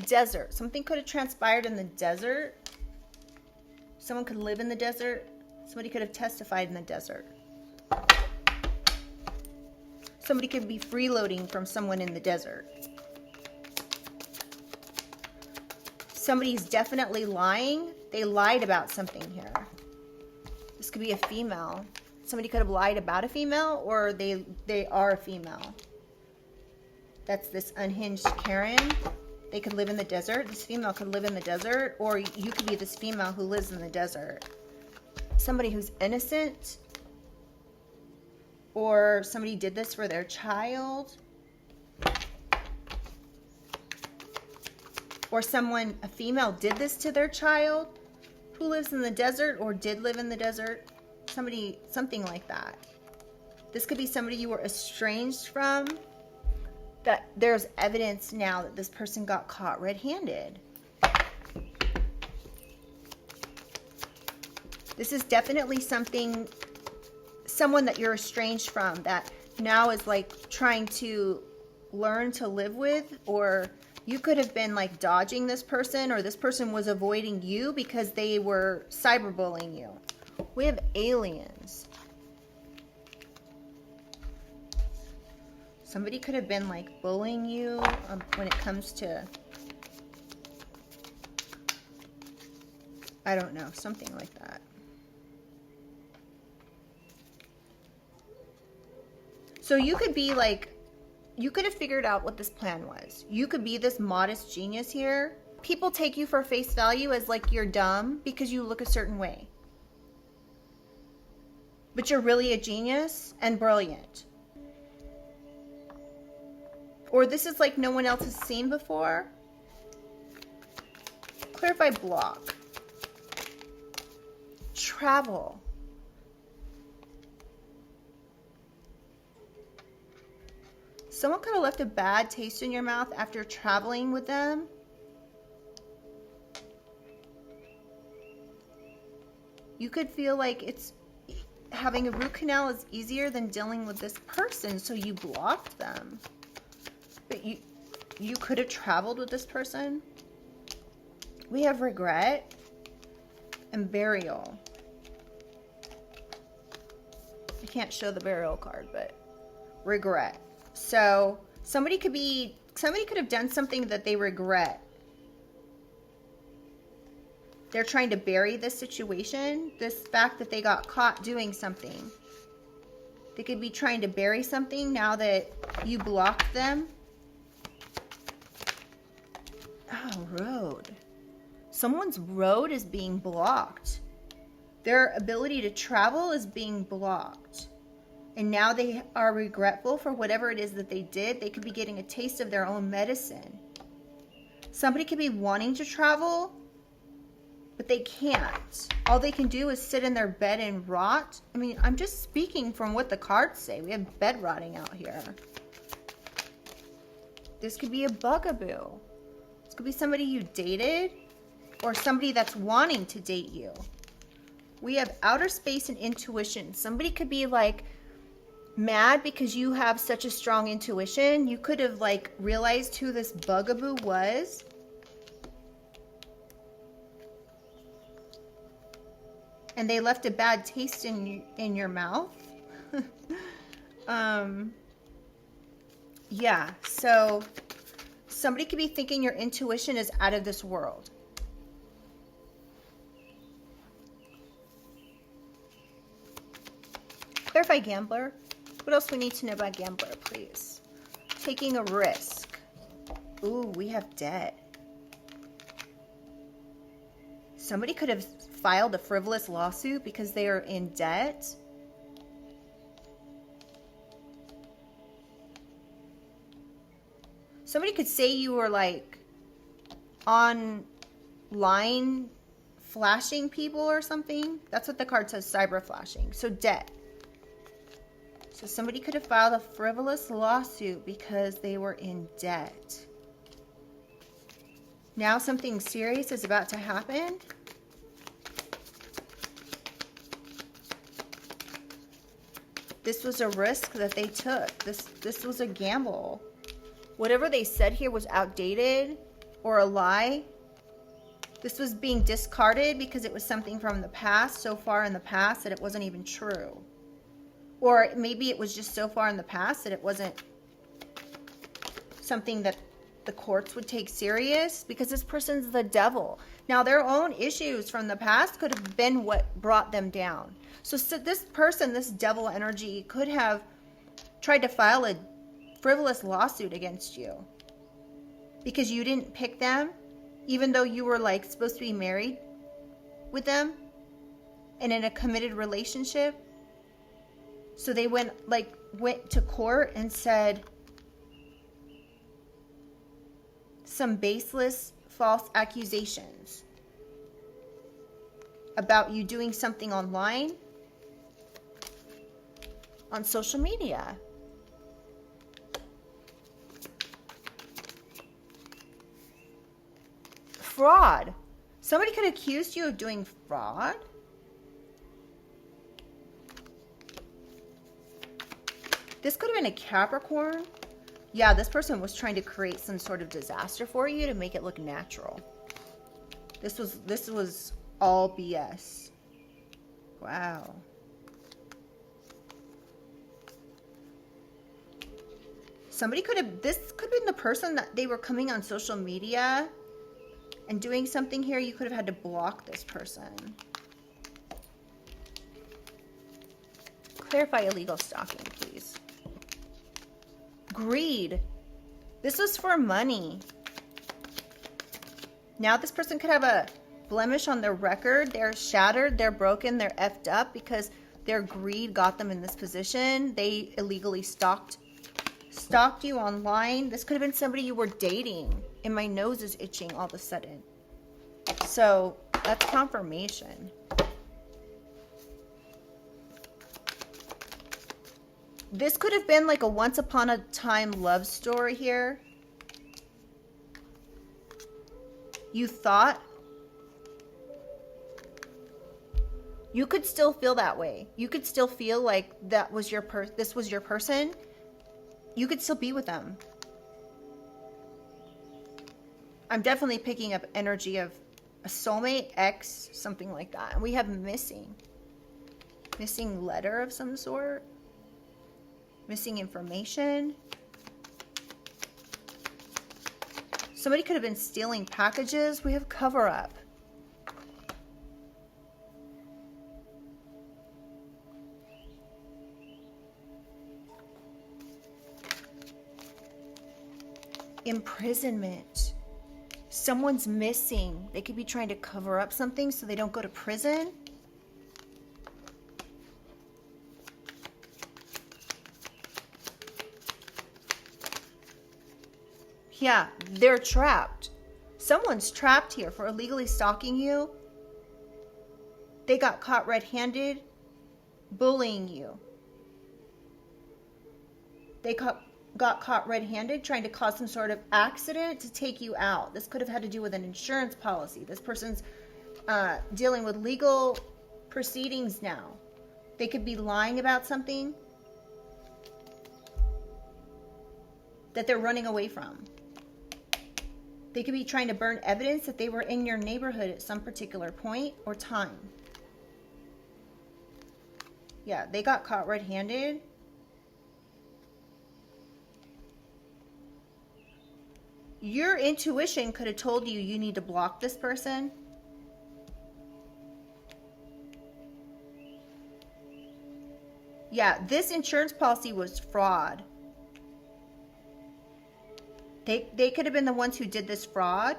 Desert. Something could have transpired in the desert. Someone could live in the desert. Somebody could have testified in the desert. Somebody could be freeloading from someone in the desert. Somebody's definitely lying. They lied about something here. This could be a female. Somebody could have lied about a female, or they are a female. That's this unhinged Karen. They could live in the desert. This female could live in the desert, or you could be this female who lives in the desert. Somebody who's innocent, or somebody did this for their child, or a female did this to their child who lives in the desert or did live in the desert. Something like that. This could be somebody you were estranged from. That there's evidence now that this person got caught red-handed. This is definitely someone that you're estranged from that now is like trying to learn to live with, or you could have been like dodging this person, or this person was avoiding you because they were cyberbullying you. We have aliens. Somebody could have been like bullying you when it comes to, I don't know, something like that. So you could be like, you could have figured out what this plan was. You could be this modest genius here. People take you for face value as like you're dumb because you look a certain way. But you're really a genius and brilliant. Or this is like no one else has seen before. Clarify block. Travel. Someone could have left a bad taste in your mouth after traveling with them. You could feel like it's having a root canal is easier than dealing with this person, so you blocked them. But you could have traveled with this person. We have regret and burial. I can't show the burial card, but regret. So somebody could have done something that they regret. They're trying to bury this situation, this fact that they got caught doing something. They could be trying to bury something now that you blocked them. Oh, road. Someone's road is being blocked. Their ability to travel is being blocked. And now they are regretful for whatever it is that they did. They could be getting a taste of their own medicine. Somebody could be wanting to travel, but they can't. All they can do is sit in their bed and rot. I mean, I'm just speaking from what the cards say. We have bed rotting out here. This could be a bugaboo. This could be somebody you dated or somebody that's wanting to date you. We have outer space and intuition. Somebody could be like mad because you have such a strong intuition. You could have like realized who this bugaboo was. And they left a bad taste in your mouth. Yeah, so somebody could be thinking your intuition is out of this world. Clarify gambler. What else we need to know about gambler, please? Taking a risk. Ooh, we have debt. Somebody could have filed a frivolous lawsuit because they are in debt. Somebody could say you were like online flashing people or something. That's what the card says, cyber flashing. So debt. So somebody could have filed a frivolous lawsuit because they were in debt. Now something serious is about to happen. This was a risk that they took. This was a gamble. Whatever they said here was outdated or a lie. This was being discarded because it was something from the past, so far in the past that it wasn't even true. Or maybe it was just so far in the past that it wasn't something that the courts would take serious, because this person's the devil. Now, their own issues from the past could have been what brought them down. So this person, this devil energy, could have tried to file a frivolous lawsuit against you because you didn't pick them, even though you were like supposed to be married with them and in a committed relationship. So they went to court and said some baseless false accusations about you doing something online, on social media. Fraud. Somebody could accuse you of doing fraud. This could have been a Capricorn. Yeah, this person was trying to create some sort of disaster for you to make it look natural. This was all BS. Wow. This could have been the person that they were coming on social media and doing something here. You could have had to block this person. Clarify illegal stalking, please. Greed. This was for money. Now this person could have a blemish on their record. They're shattered, they're broken, they're effed up because their greed got them in this position. They illegally stalked you online. This could have been somebody you were dating. And my nose is itching all of a sudden. So that's confirmation. This could have been like a once upon a time love story here. You thought. You could still feel that way. You could still feel like that was your this was your person. You could still be with them. I'm definitely picking up energy of a soulmate, ex, something like that. And we have missing. Missing letter of some sort. Missing information. Somebody could have been stealing packages. We have cover up. Imprisonment. Someone's missing. They could be trying to cover up something so they don't go to prison. Yeah, they're trapped. Someone's trapped here for illegally stalking you. They got caught red-handed bullying you. They got caught red-handed trying to cause some sort of accident to take you out. This could have had to do with an insurance policy. This person's dealing with legal proceedings now. They could be lying about something that they're running away from. They could be trying to burn evidence that they were in your neighborhood at some particular point or time. Yeah, they got caught red-handed. Your intuition could have told you you need to block this person. Yeah, this insurance policy was fraud. They could have been the ones who did this fraud.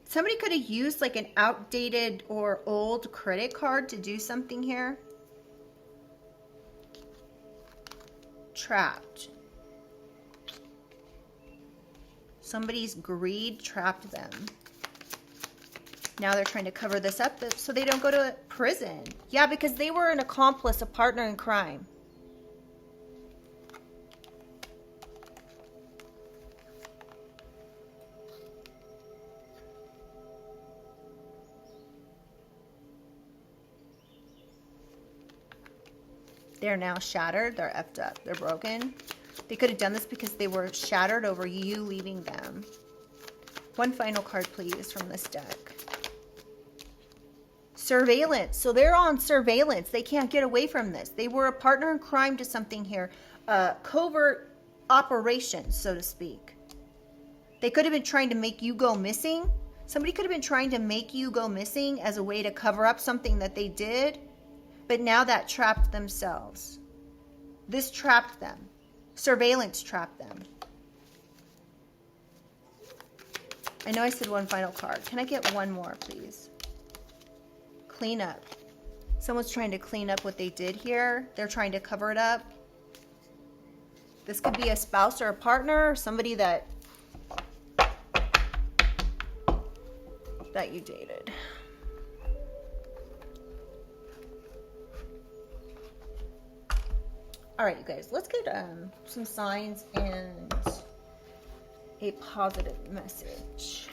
Somebody could have used like an outdated or old credit card to do something here. Trapped. Somebody's greed trapped them. Now they're trying to cover this up so they don't go to prison. Yeah, because they were an accomplice, a partner in crime. They're now shattered. They're effed up. They're broken. They could have done this because they were shattered over you leaving them. One final card, please, from this deck. Surveillance. So they're on surveillance. They can't get away from this. They were a partner in crime to something here. Covert operations, so to speak. They could have been trying to make you go missing. Somebody could have been trying to make you go missing as a way to cover up something that they did. But now that trapped themselves. This trapped them. Surveillance trapped them. I know I said one final card. Can I get one more, please? Clean up. Someone's trying to clean up what they did here. They're trying to cover it up. This could be a spouse or a partner, or somebody that you dated. All right, you guys, let's get some signs and a positive message.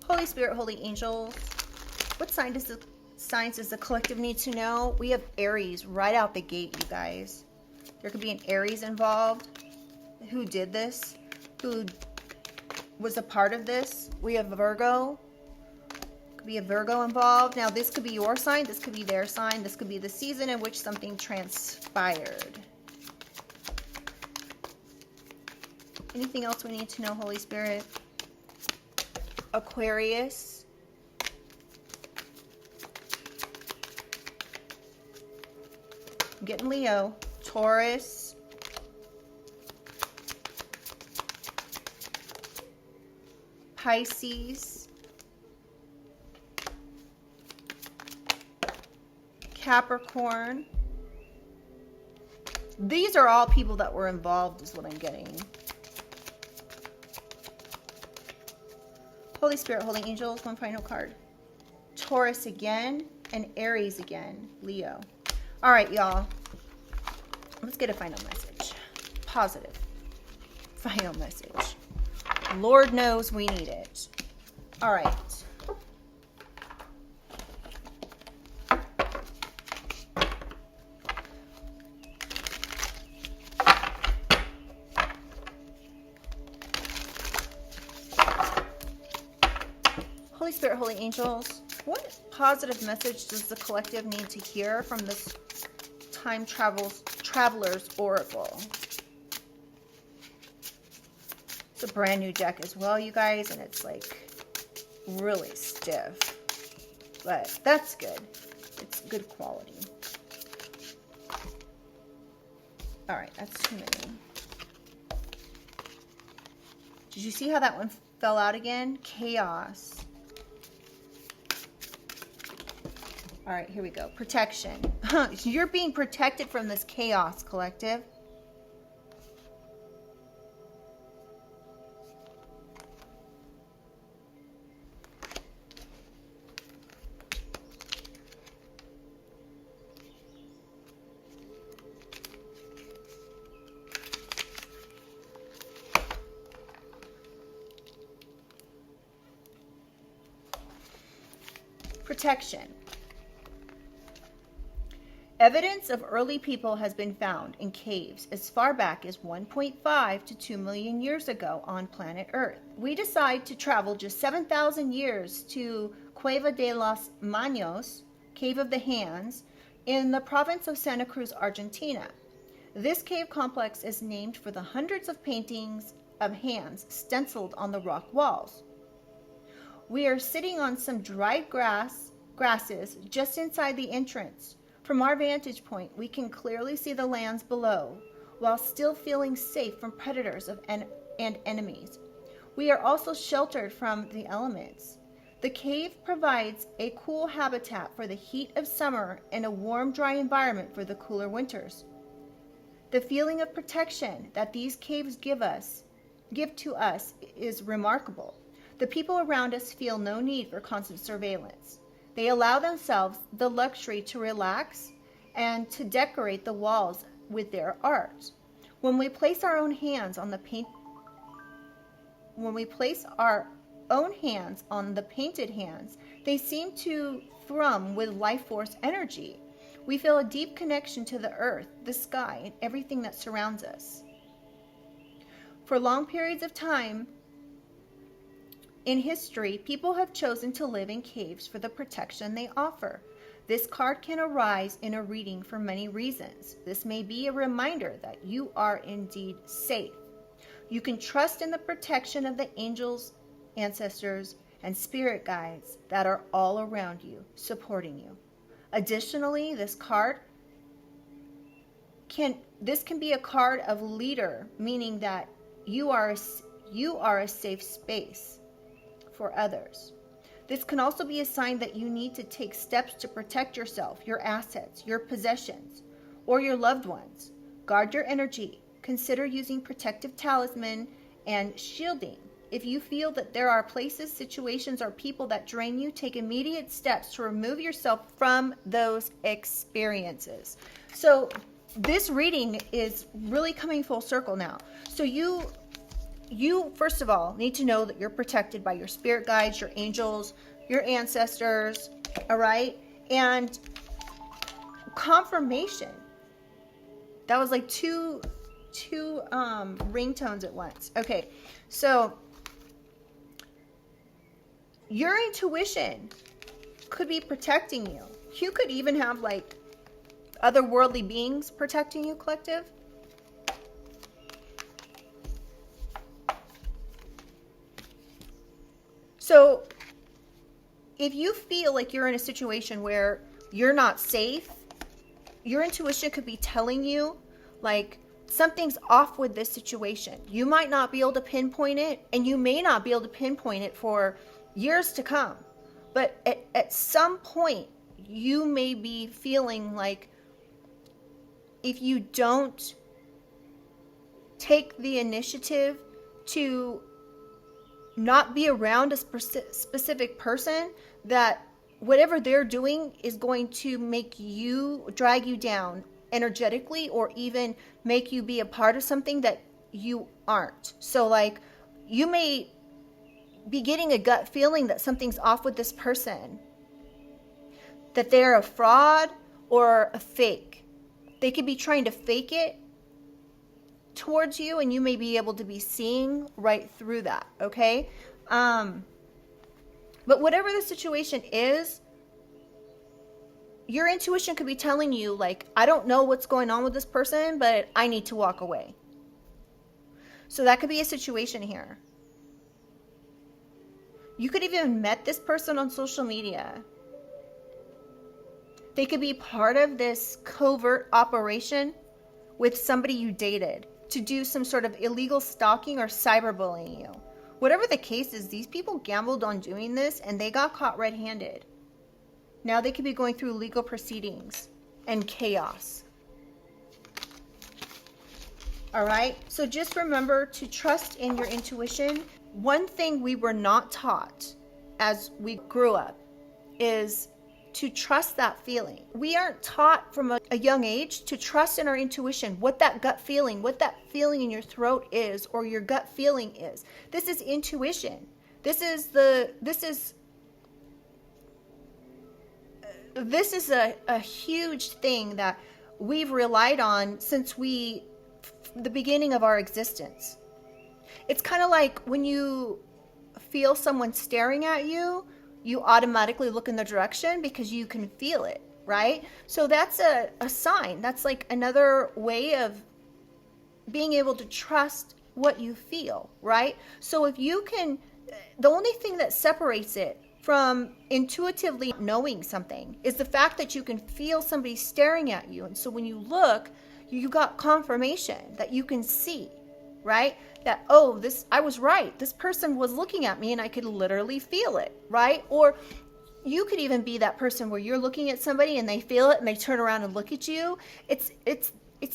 Holy Spirit, holy angels, what signs does the collective need to know? We have Aries right out the gate, you guys. There could be an Aries involved. Who did this? Who was a part of this? We have Virgo. Could be a Virgo involved. Now, this could be your sign. This could be their sign. This could be the season in which something transpired. Anything else we need to know, Holy Spirit? Aquarius. I'm getting Leo. Taurus. Pisces. Capricorn. These are all people that were involved is what I'm getting. Holy Spirit, Holy Angels, one final card. Taurus again and Aries again. Leo. All right, y'all. Let's get a final message. Positive. Final message. Lord knows we need it. All right. Holy Spirit, Holy Angels, what positive message does the collective need to hear from this time traveler's oracle? It's a brand new deck as well, you guys, and it's like really stiff, but that's good. It's good quality. All right, that's too many. Did you see how that one fell out again? Chaos. All right, here we go. Protection. So you're being protected from this chaos, collective. Protection. Evidence of early people has been found in caves as far back as 1.5 to 2 million years ago on planet Earth. We decide to travel just 7,000 years to Cueva de los Manos, Cave of the Hands, in the province of Santa Cruz, Argentina. This cave complex is named for the hundreds of paintings of hands stenciled on the rock walls. We are sitting on some dried grasses just inside the entrance. From our vantage point, we can clearly see the lands below, while still feeling safe from predators and enemies. We are also sheltered from the elements. The cave provides a cool habitat for the heat of summer and a warm, dry environment for the cooler winters. The feeling of protection that these caves give to us is remarkable. The people around us feel no need for constant surveillance. They allow themselves the luxury to relax and to decorate the walls with their art. When we place our own hands on the painted hands, they seem to thrum with life force energy. We feel a deep connection to the earth, the sky, and everything that surrounds us. For long periods of time in history, people have chosen to live in caves for the protection they offer. This card can arise in a reading for many reasons. This may be a reminder that you are indeed safe. You can trust in the protection of the angels, ancestors, and spirit guides that are all around you, supporting you. Additionally, this can be a card of leader, meaning that you are a safe space for others. This can also be a sign that you need to take steps to protect yourself, your assets, your possessions, or your loved ones. Guard your energy. Consider using protective talisman and shielding. If you feel that there are places, situations, or people that drain you, take immediate steps to remove yourself from those experiences. So this reading is really coming full circle now. So you first of all need to know that you're protected by your spirit guides, your angels, your ancestors, all right? And confirmation. That was like two ringtones at once. Okay, so your intuition could be protecting you. You could even have like otherworldly beings protecting you, collective. So if you feel like you're in a situation where you're not safe, your intuition could be telling you like something's off with this situation. You might not be able to pinpoint it, and you may not be able to pinpoint it for years to come. But at some point, you may be feeling like if you don't take the initiative to not be around a specific person, that whatever they're doing is going to make you, drag you down energetically, or even make you be a part of something that you aren't. So like, you may be getting a gut feeling that something's off with this person, that they're a fraud or a fake. They could be trying to fake it towards you, and you may be able to be seeing right through that, okay? But whatever the situation is, your intuition could be telling you, like, I don't know what's going on with this person, but I need to walk away. So that could be a situation here. You could even met this person on social media. They could be part of this covert operation with somebody you dated to do some sort of illegal stalking or cyberbullying you. Whatever the case is, these people gambled on doing this and they got caught red-handed. Now they could be going through legal proceedings and chaos. All right? So just remember to trust in your intuition. One thing we were not taught as we grew up is to trust that feeling. We aren't taught from a young age to trust in our intuition, what that gut feeling, what that feeling in your throat is, or your gut feeling is. This is intuition. This is a huge thing that we've relied on since the beginning of our existence. It's kind of like when you feel someone staring at you, you automatically look in the direction because you can feel it, right? So that's a sign. That's like another way of being able to trust what you feel, right? So if you can, the only thing that separates it from intuitively knowing something is the fact that you can feel somebody staring at you. And so when you look, you got confirmation that you can see, right? That, oh, I was right. This person was looking at me and I could literally feel it, right? Or you could even be that person where you're looking at somebody and they feel it and they turn around and look at you. It's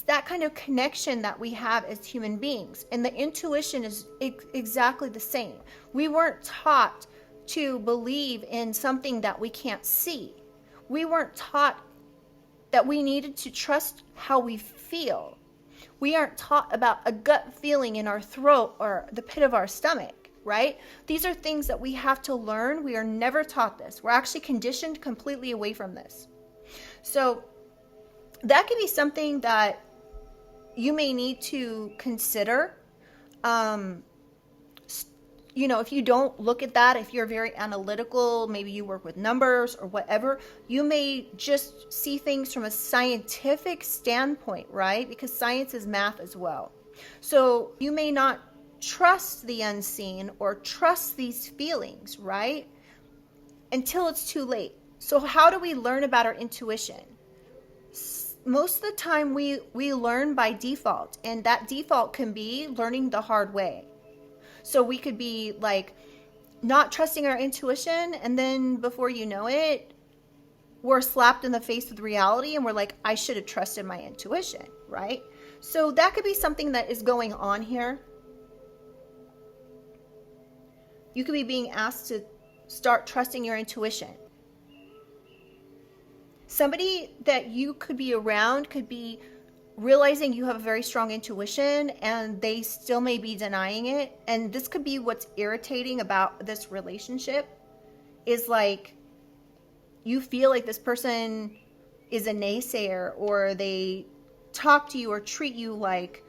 that kind of connection that we have as human beings. And the intuition is exactly the same. We weren't taught to believe in something that we can't see. We weren't taught that we needed to trust how we feel. We aren't taught about a gut feeling in our throat or the pit of our stomach, right? These are things that we have to learn. We are never taught this. We're actually conditioned completely away from this. So that could be something that you may need to consider. If you don't look at that, if you're very analytical, maybe you work with numbers or whatever, you may just see things from a scientific standpoint, right? Because science is math as well. So you may not trust the unseen or trust these feelings, right? Until it's too late. So how do we learn about our intuition? Most of the time we learn by default, and that default can be learning the hard way. So we could be like not trusting our intuition, and then before you know it, we're slapped in the face with reality and we're like, I should have trusted my intuition, right? So that could be something that is going on here. You could be being asked to start trusting your intuition. Somebody that you could be around could be realizing you have a very strong intuition and they still may be denying it. And this could be what's irritating about this relationship, is like you feel like this person is a naysayer, or they talk to you or treat you like,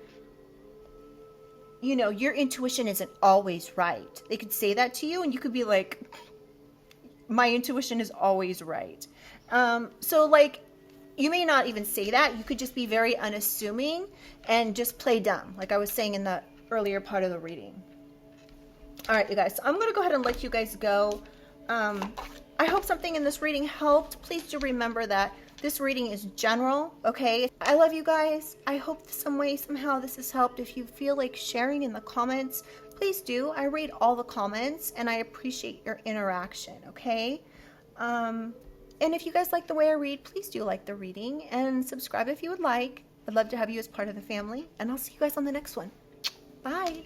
your intuition isn't always right. They could say that to you and you could be like, my intuition is always right. So like, you may not even say that. You could just be very unassuming and just play dumb, like I was saying in the earlier part of the reading. All right, you guys. So I'm going to go ahead and let you guys go. I hope something in this reading helped. Please do remember that this reading is general, okay? I love you guys. I hope some way, somehow this has helped. If you feel like sharing in the comments, please do. I read all the comments and I appreciate your interaction, okay? And if you guys like the way I read, please do like the reading and subscribe if you would like. I'd love to have you as part of the family, and I'll see you guys on the next one. Bye.